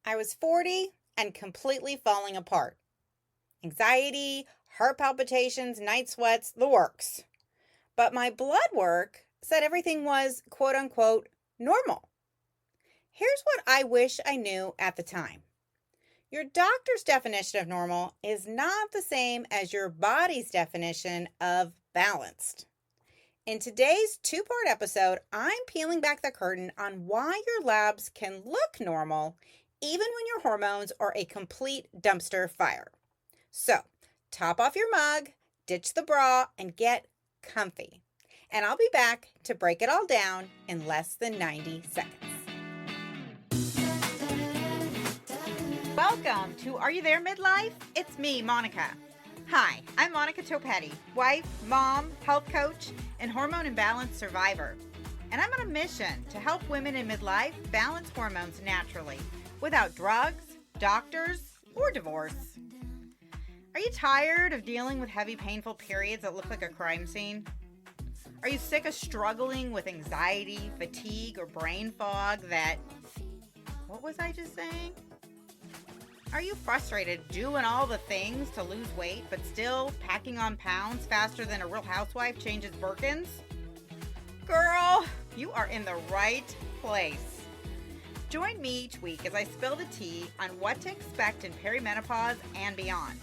I was 40 and completely falling apart. Anxiety, heart palpitations, night sweats, the works. But my blood work said everything was quote unquote normal. Here's what I wish I knew at the time. Your doctor's definition of normal is not the same as your body's definition of balanced. In today's two-part episode, I'm peeling back the curtain on why your labs can look normal even when your hormones are a complete dumpster fire. So, top off your mug, ditch the bra, and get comfy. And I'll be back to break it all down in less than 90 seconds. Welcome to Are You There, Midlife? It's me, Monica. Hi, I'm Monica Topetti, wife, mom, health coach, and hormone imbalance survivor. And I'm on a mission to help women in midlife balance hormones naturally without drugs, doctors, or divorce. Are you tired of dealing with heavy, painful periods that look like a crime scene? Are you sick of struggling with anxiety, fatigue, or brain fog that... What was I just saying? Are you frustrated doing all the things to lose weight but still packing on pounds faster than a real housewife changes Birkins? Girl, you are in the right place. Join me each week as I spill the tea on what to expect in perimenopause and beyond.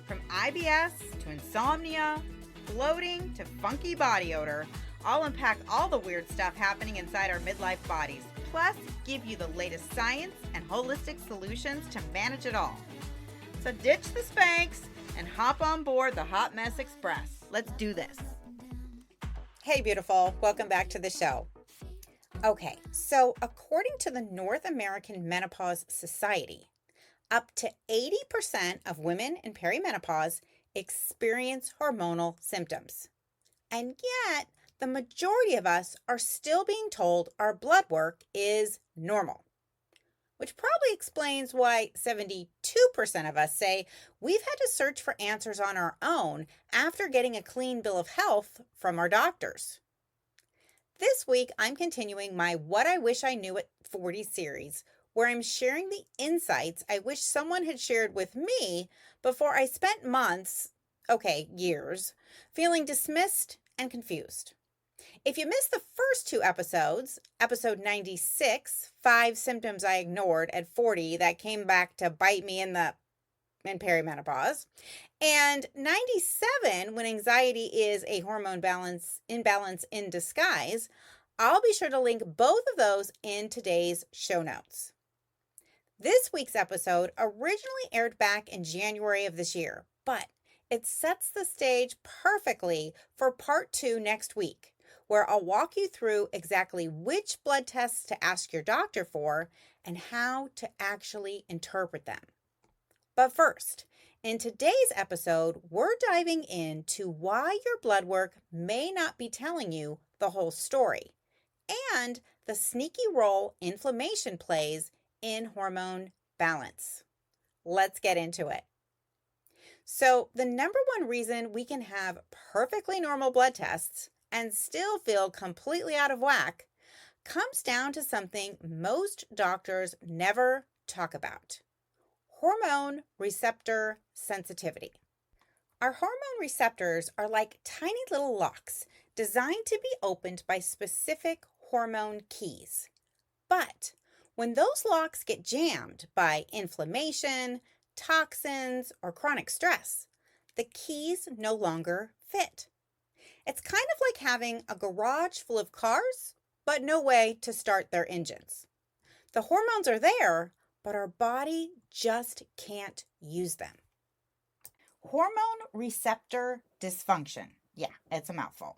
From IBS to insomnia, bloating to funky body odor, I'll unpack all the weird stuff happening inside our midlife bodies, plus give you the latest science and holistic solutions to manage it all. So ditch the Spanx and hop on board the Hot Mess Express. Let's do this. Hey, beautiful. Welcome back to the show. Okay, so according to the North American Menopause Society, up to 80% of women in perimenopause experience hormonal symptoms. And yet, the majority of us are still being told our blood work is normal, which probably explains why 72% of us say we've had to search for answers on our own after getting a clean bill of health from our doctors. This week, I'm continuing my What I Wish I Knew at 40 series, where I'm sharing the insights I wish someone had shared with me before I spent years, feeling dismissed and confused. If you missed the first two episodes, episode 96, 5 symptoms I ignored at 40 that came back to bite me in perimenopause, and 97, when anxiety is a hormone imbalance in disguise, I'll be sure to link both of those in today's show notes. This week's episode originally aired back in January of this year, but it sets the stage perfectly for part 2 next week, where I'll walk you through exactly which blood tests to ask your doctor for and how to actually interpret them. But first, in today's episode, we're diving into why your blood work may not be telling you the whole story and the sneaky role inflammation plays in hormone balance. Let's get into it. So, the number one reason we can have perfectly normal blood tests and still feel completely out of whack comes down to something most doctors never talk about: hormone receptor sensitivity. Our hormone receptors are like tiny little locks designed to be opened by specific hormone keys. But when those locks get jammed by inflammation, toxins, or chronic stress, the keys no longer fit. It's kind of like having a garage full of cars, but no way to start their engines. The hormones are there, but our body just can't use them. Hormone receptor dysfunction, it's a mouthful,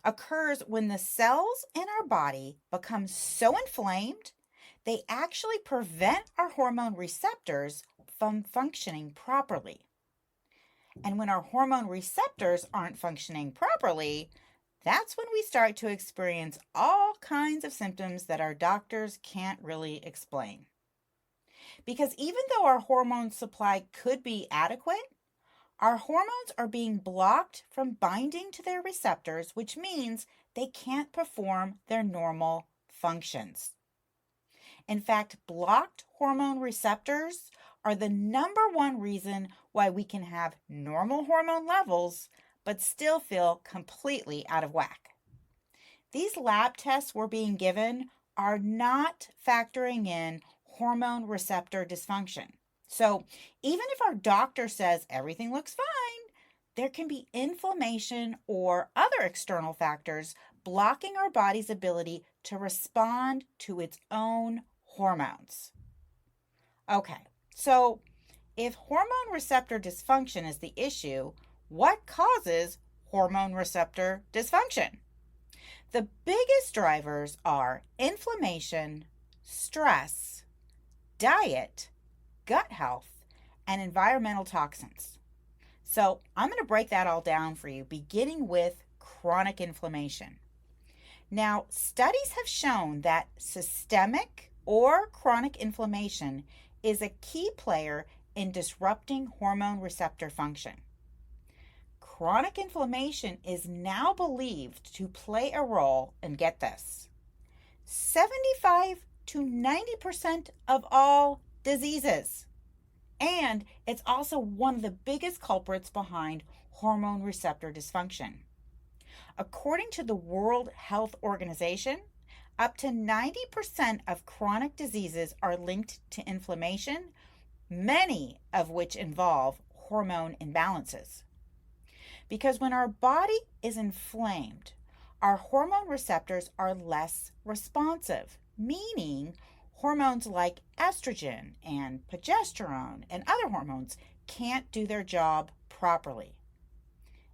occurs when the cells in our body become so inflamed they actually prevent our hormone receptors from functioning properly. And when our hormone receptors aren't functioning properly, that's when we start to experience all kinds of symptoms that our doctors can't really explain. Because even though our hormone supply could be adequate, our hormones are being blocked from binding to their receptors, which means they can't perform their normal functions. In fact, blocked hormone receptors are the number one reason why we can have normal hormone levels but still feel completely out of whack. These lab tests we're being given are not factoring in hormone receptor dysfunction. So even if our doctor says everything looks fine, there can be inflammation or other external factors blocking our body's ability to respond to its own hormones. Okay, so if hormone receptor dysfunction is the issue, what causes hormone receptor dysfunction? The biggest drivers are inflammation, stress, diet, gut health, and environmental toxins. So I'm going to break that all down for you, beginning with chronic inflammation. Now, studies have shown that systemic or chronic inflammation is a key player in disrupting hormone receptor function. Chronic inflammation is now believed to play a role, and get this, 75 to 90% of all diseases. And it's also one of the biggest culprits behind hormone receptor dysfunction. According to the World Health Organization, up to 90% of chronic diseases are linked to inflammation, many of which involve hormone imbalances. Because when our body is inflamed, our hormone receptors are less responsive, meaning hormones like estrogen and progesterone and other hormones can't do their job properly.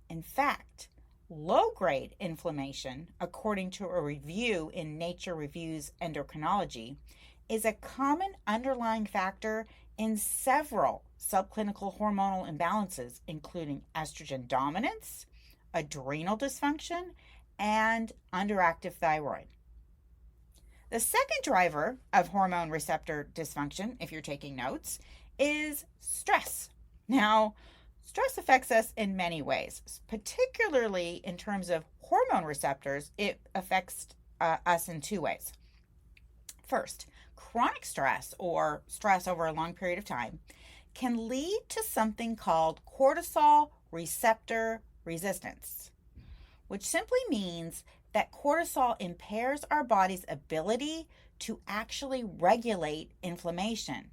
In fact, low-grade inflammation, according to a review in Nature Reviews Endocrinology, is a common underlying factor in several subclinical hormonal imbalances, including estrogen dominance, adrenal dysfunction, and underactive thyroid. The second driver of hormone receptor dysfunction, if you're taking notes, is stress. Now, stress affects us in many ways, particularly in terms of hormone receptors. It affects us in two ways. First, chronic stress or stress over a long period of time can lead to something called cortisol receptor resistance, which simply means that cortisol impairs our body's ability to actually regulate inflammation,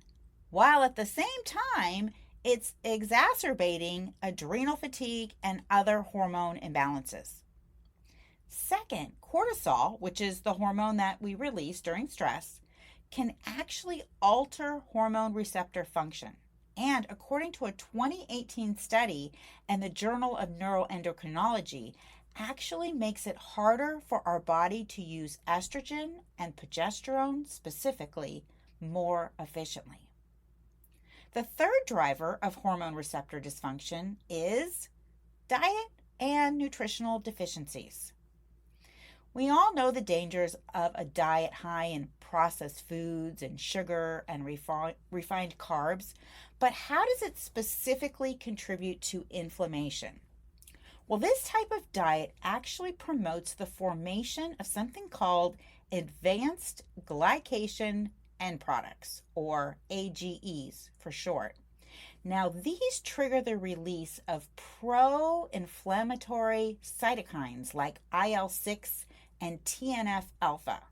while at the same time it's exacerbating adrenal fatigue and other hormone imbalances. Second, cortisol, which is the hormone that we release during stress, can actually alter hormone receptor function. And according to a 2018 study in the Journal of Neuroendocrinology, actually makes it harder for our body to use estrogen and progesterone specifically more efficiently. The third driver of hormone receptor dysfunction is diet and nutritional deficiencies. We all know the dangers of a diet high in processed foods and sugar and refined carbs, but how does it specifically contribute to inflammation? Well, this type of diet actually promotes the formation of something called advanced glycation end products, or AGEs for short. Now, these trigger the release of pro-inflammatory cytokines like IL-6 and TNF-alpha.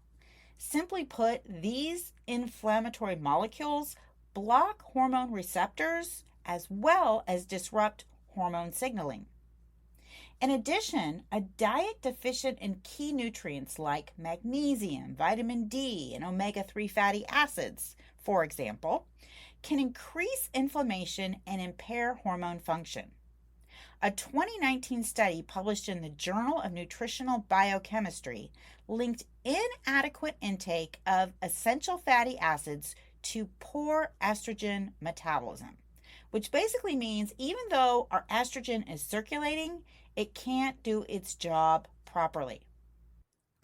Simply put, these inflammatory molecules block hormone receptors as well as disrupt hormone signaling. In addition, a diet deficient in key nutrients like magnesium, vitamin D, and omega-3 fatty acids, for example, can increase inflammation and impair hormone function. A 2019 study published in the Journal of Nutritional Biochemistry linked inadequate intake of essential fatty acids to poor estrogen metabolism, which basically means even though our estrogen is circulating, it can't do its job properly.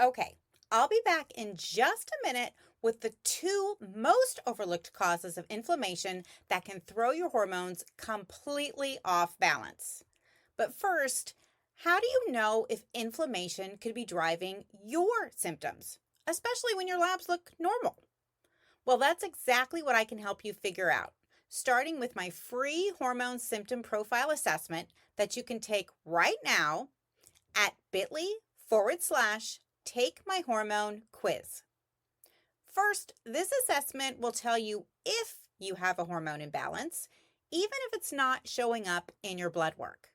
Okay, I'll be back in just a minute with the two most overlooked causes of inflammation that can throw your hormones completely off balance. But first, how do you know if inflammation could be driving your symptoms, especially when your labs look normal? Well, that's exactly what I can help you figure out, starting with my free hormone symptom profile assessment that you can take right now at bit.ly/take my hormone quiz. First, this assessment will tell you if you have a hormone imbalance, even if it's not showing up in your blood work.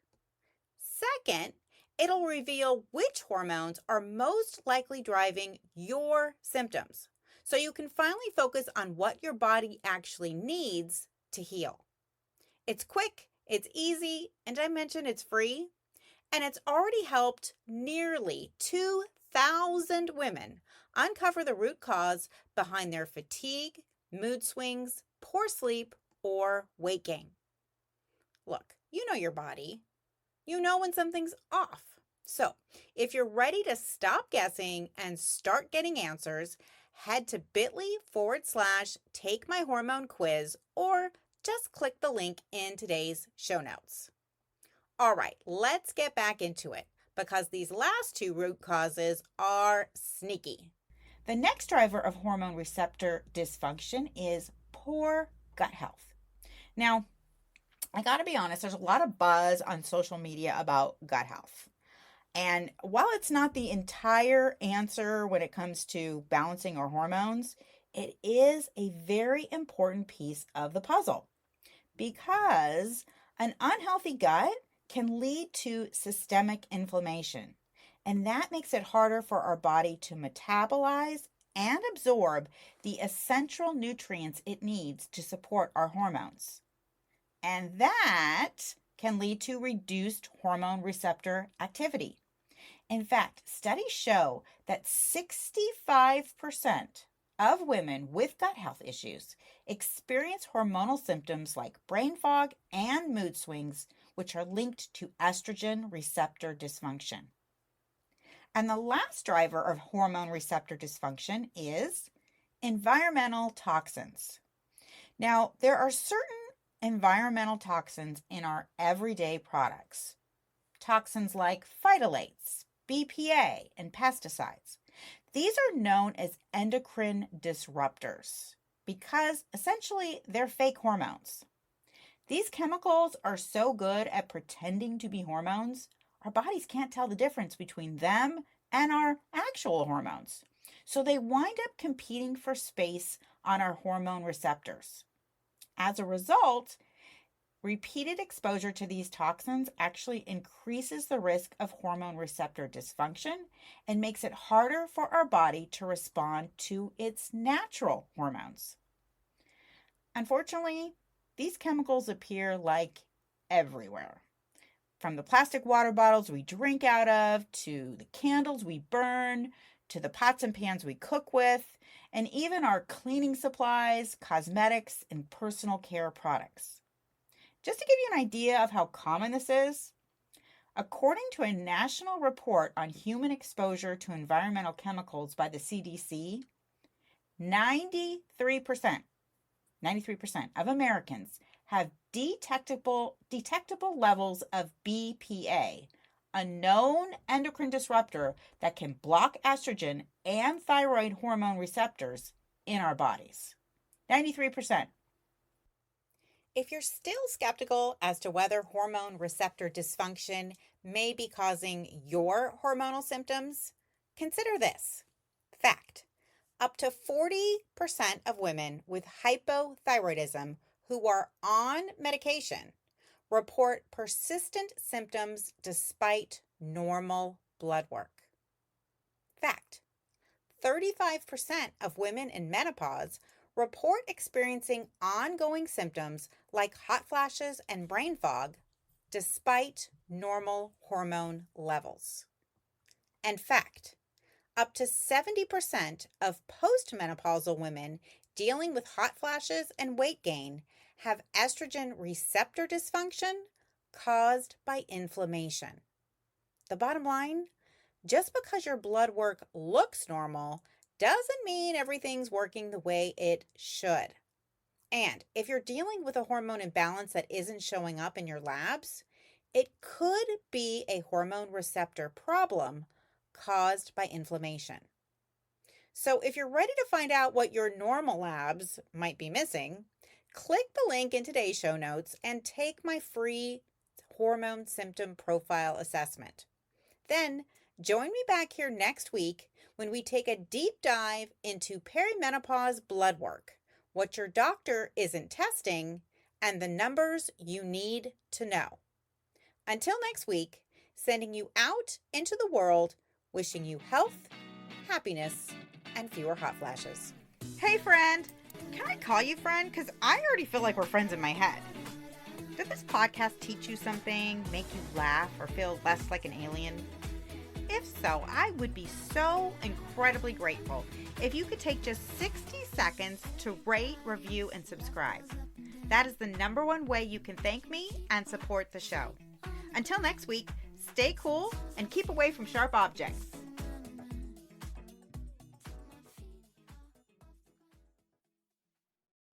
Second, it'll reveal which hormones are most likely driving your symptoms, so you can finally focus on what your body actually needs to heal. It's quick, it's easy, and I mentioned it's free, and it's already helped nearly 2,000 women uncover the root cause behind their fatigue, mood swings, poor sleep, or weight gain. Look, you know your body. You know when something's off. So, if you're ready to stop guessing and start getting answers, head to bit.ly/take my hormone quiz or just click the link in today's show notes. All right, let's get back into it because these last two root causes are sneaky. The next driver of hormone receptor dysfunction is poor gut health. Now, I gotta be honest, there's a lot of buzz on social media about gut health. And while it's not the entire answer when it comes to balancing our hormones, it is a very important piece of the puzzle because an unhealthy gut can lead to systemic inflammation. And that makes it harder for our body to metabolize and absorb the essential nutrients it needs to support our hormones. And that can lead to reduced hormone receptor activity. In fact, studies show that 65% of women with gut health issues experience hormonal symptoms like brain fog and mood swings, which are linked to estrogen receptor dysfunction. And the last driver of hormone receptor dysfunction is environmental toxins. Now, there are certain environmental toxins in our everyday products. Toxins like phytolates, BPA, and pesticides. These are known as endocrine disruptors because essentially they're fake hormones. These chemicals are so good at pretending to be hormones, our bodies can't tell the difference between them and our actual hormones. So they wind up competing for space on our hormone receptors. As a result, repeated exposure to these toxins actually increases the risk of hormone receptor dysfunction and makes it harder for our body to respond to its natural hormones. Unfortunately, these chemicals appear like everywhere. From the plastic water bottles we drink out of, to the candles we burn, to the pots and pans we cook with, and even our cleaning supplies, cosmetics, and personal care products. Just to give you an idea of how common this is, according to a national report on human exposure to environmental chemicals by the CDC, 93% of Americans have detectable levels of BPA, a known endocrine disruptor that can block estrogen and thyroid hormone receptors in our bodies. 93%. If you're still skeptical as to whether hormone receptor dysfunction may be causing your hormonal symptoms, consider this. Fact: up to 40% of women with hypothyroidism who are on medication report persistent symptoms despite normal blood work. Fact: 35% of women in menopause report experiencing ongoing symptoms like hot flashes and brain fog despite normal hormone levels. And fact: up to 70% of postmenopausal women dealing with hot flashes and weight gain have estrogen receptor dysfunction caused by inflammation. The bottom line: just because your blood work looks normal doesn't mean everything's working the way it should. And if you're dealing with a hormone imbalance that isn't showing up in your labs, it could be a hormone receptor problem caused by inflammation. So if you're ready to find out what your normal labs might be missing, click the link in today's show notes and take my free hormone symptom profile assessment. Then join me back here next week when we take a deep dive into perimenopause blood work, what your doctor isn't testing, and the numbers you need to know. Until next week, sending you out into the world, wishing you health, happiness, and fewer hot flashes. Hey friend, can I call you friend? Because I already feel like we're friends in my head. Did this podcast teach you something, make you laugh, or feel less like an alien? If so, I would be so incredibly grateful if you could take just 60 seconds to rate, review, and subscribe. That is the number one way you can thank me and support the show. Until next week, stay cool and keep away from sharp objects.